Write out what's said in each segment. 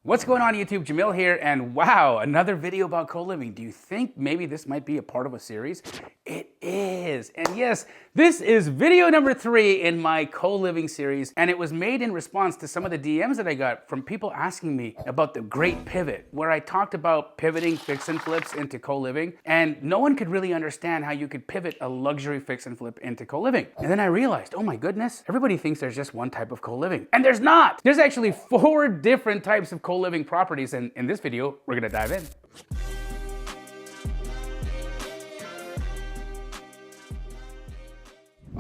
What's going on YouTube? Jamil here, and wow, another video about co-living. Do you think maybe this might be a part of a series? It is, and yes, this is video number 3 in my co-living series, and it was made in response to some of the DMs that I got from people asking me about the great pivot, where I talked about pivoting fix and flips into co-living, and no one could really understand how you could pivot a luxury fix and flip into co-living. And then I realized, oh my goodness, everybody thinks there's just one type of co-living, and there's not! There's actually 4 different types of co-living properties, and in this video, we're gonna dive in.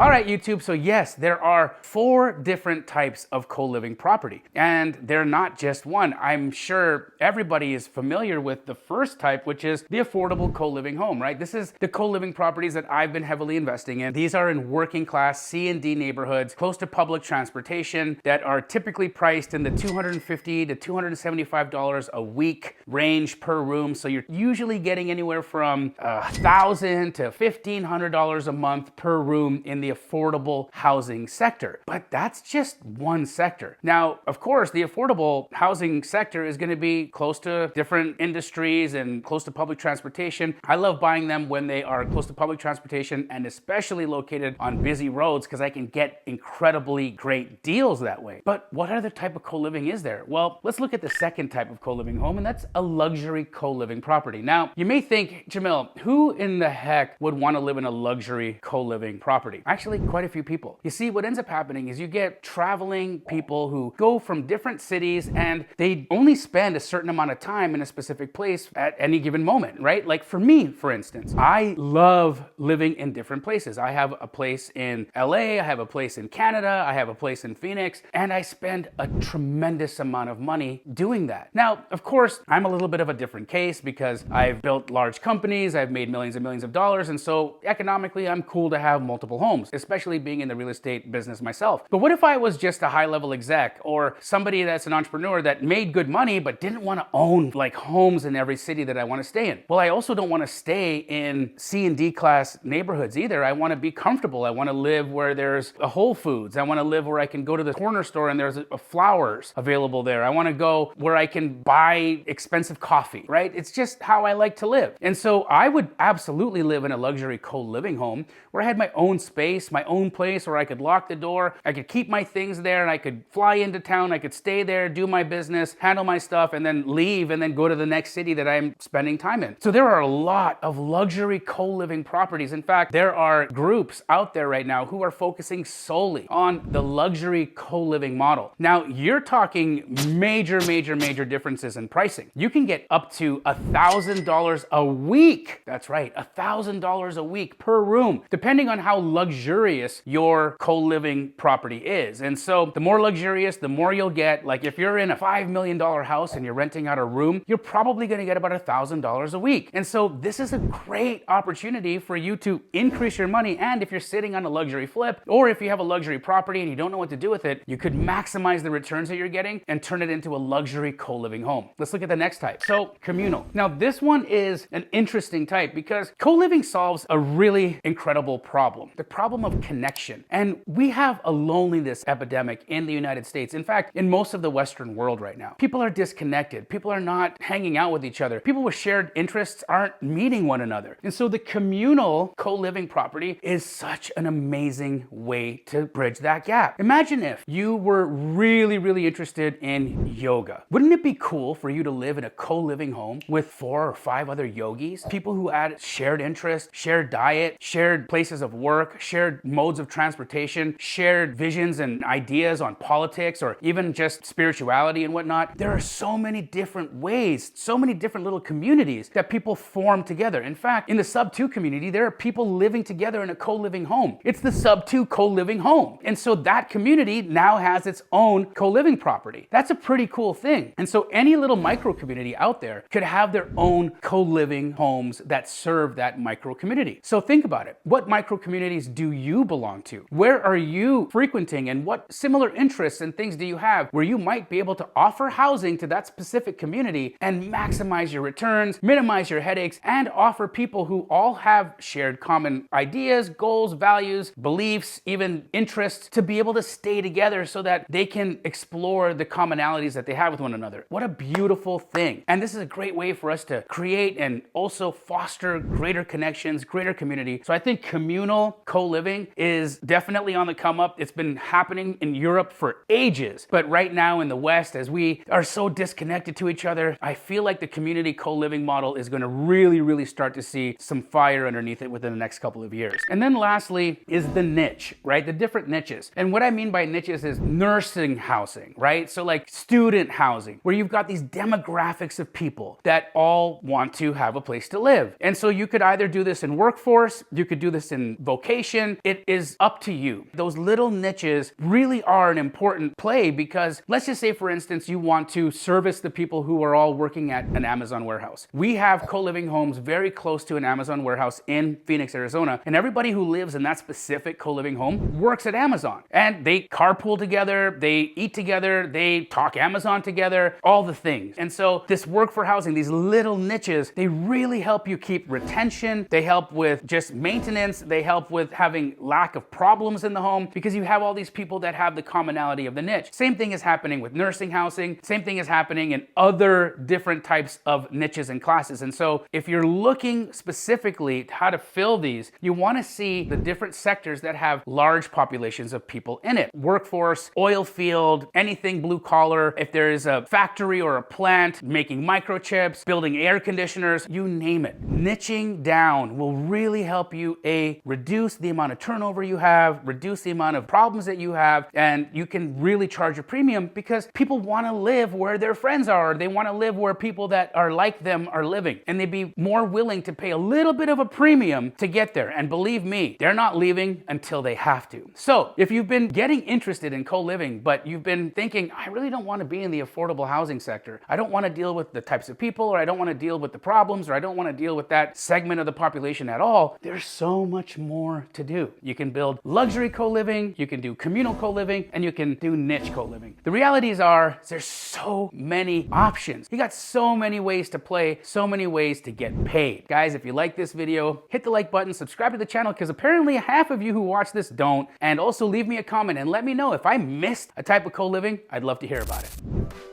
All right, YouTube, so yes, there are 4 different types of co-living property, and they're not just one. I'm sure everybody is familiar with the first type, which is the affordable co-living home, right? This is the co-living properties that I've been heavily investing in. These are in working class C and D neighborhoods, close to public transportation, that are typically priced in the $250 to $275 a week range per room. So you're usually getting anywhere from $1,000 to $1,500 a month per room in the affordable housing sector. But that's just one sector. Now, of course, the affordable housing sector is going to be close to different industries and close to public transportation. I love buying them when they are close to public transportation and especially located on busy roads because I can get incredibly great deals that way. But what other type of co-living is there? Well, let's look at the second type of co-living home, and that's a luxury co-living property. Now, you may think, Jamil, who in the heck would want to live in a luxury co-living property? Actually, quite a few people. You see, what ends up happening is you get traveling people who go from different cities and they only spend a certain amount of time in a specific place at any given moment, right? Like for me, for instance, I love living in different places. I have a place in LA, I have a place in Canada, I have a place in Phoenix, and I spend a tremendous amount of money doing that. Now, of course, I'm a little bit of a different case because I've built large companies, I've made millions and millions of dollars, and so economically, I'm cool to have multiple homes, especially being in the real estate business myself. But what if I was just a high-level exec or somebody that's an entrepreneur that made good money but didn't want to own like homes in every city that I want to stay in? Well, I also don't want to stay in C and D class neighborhoods either. I want to be comfortable. I want to live where there's a Whole Foods. I want to live where I can go to the corner store and there's flowers available there. I want to go where I can buy expensive coffee, right? It's just how I like to live. And so I would absolutely live in a luxury co-living home where I had my own space, my own place where I could lock the door, I could keep my things there, and I could fly into town, I could stay there, do my business, handle my stuff, and then leave and then go to the next city that I'm spending time in. So there are a lot of luxury co-living properties. In fact, there are groups out there right now who are focusing solely on the luxury co-living model. Now, you're talking major differences in pricing. You can get up to $1,000 a week. That's right, $1,000 a week per room, depending on how luxurious your co-living property is. And so the more luxurious, the more you'll get. Like if you're in a $5 million house and you're renting out a room, you're probably going to get about $1,000 a week. And so this is a great opportunity for you to increase your money. And if you're sitting on a luxury flip, or if you have a luxury property and you don't know what to do with it, you could maximize the returns that you're getting and turn it into a luxury co-living home. Let's look at the next type. So communal. Now this one is an interesting type because co-living solves a really incredible problem. The problem of connection. And we have a loneliness epidemic in the United States. In fact, in most of the Western world right now. People are disconnected. People are not hanging out with each other. People with shared interests aren't meeting one another. And so the communal co-living property is such an amazing way to bridge that gap. Imagine if you were really interested in yoga. Wouldn't it be cool for you to live in a co-living home with 4 or 5 other yogis? People who had shared interests, shared diet, shared places of work, shared modes of transportation, shared visions and ideas on politics or even just spirituality and whatnot. There are so many different ways, so many different little communities that people form together. In fact, in the sub 2 community, there are people living together in a co-living home. It's the sub 2 co-living home. And so that community now has its own co-living property. That's a pretty cool thing. And so any little micro community out there could have their own co-living homes that serve that micro community. So think about it. What micro communities do do you belong to? Where are you frequenting, and what similar interests and things do you have where you might be able to offer housing to that specific community and maximize your returns, minimize your headaches, and offer people who all have shared common ideas, goals, values, beliefs, even interests to be able to stay together so that they can explore the commonalities that they have with one another. What a beautiful thing. And this is a great way for us to create and also foster greater connections, greater community. So I think communal co-living is definitely on the come up. It's been happening in Europe for ages, but right now in the West, as we are so disconnected to each other, I feel like the community co-living model is going to really start to see some fire underneath it within the next couple of years. And then lastly is the niche, right? The different niches. And what I mean by niches is nursing housing, right? So like student housing, where you've got these demographics of people that all want to have a place to live. And so you could either do this in workforce, you could do this in vocation. It is up to you. Those little niches really are an important play because let's just say, for instance, you want to service the people who are all working at an Amazon warehouse. We have co-living homes very close to an Amazon warehouse in Phoenix, Arizona, and everybody who lives in that specific co-living home works at Amazon. And they carpool together, they eat together, they talk Amazon together, all the things. And so this work for housing, these little niches, they really help you keep retention, they help with just maintenance, they help with having lack of problems in the home because you have all these people that have the commonality of the niche. Same thing is happening with nursing housing, same thing is happening in other different types of niches and classes. And so if you're looking specifically how to fill these, you want to see the different sectors that have large populations of people in it. Workforce, oil field, anything blue collar, if there is a factory or a plant making microchips, building air conditioners, you name it. Niching down will really help you reduce the amount of turnover you have, reduce the amount of problems that you have, and you can really charge a premium because people want to live where their friends are. They want to live where people that are like them are living, and they'd be more willing to pay a little bit of a premium to get there. And believe me, they're not leaving until they have to. So if you've been getting interested in co-living, but you've been thinking, I really don't want to be in the affordable housing sector. I don't want to deal with the types of people, or I don't want to deal with the problems, or I don't want to deal with that segment of the population at all. There's so much more to do. You can build luxury co-living, you can do communal co-living, and you can do niche co-living. The realities are there's so many options. You got so many ways to play, so many ways to get paid. Guys, if you like this video, hit the like button, subscribe to the channel because apparently half of you who watch this don't, and also leave me a comment and let me know if I missed a type of co-living. I'd love to hear about it.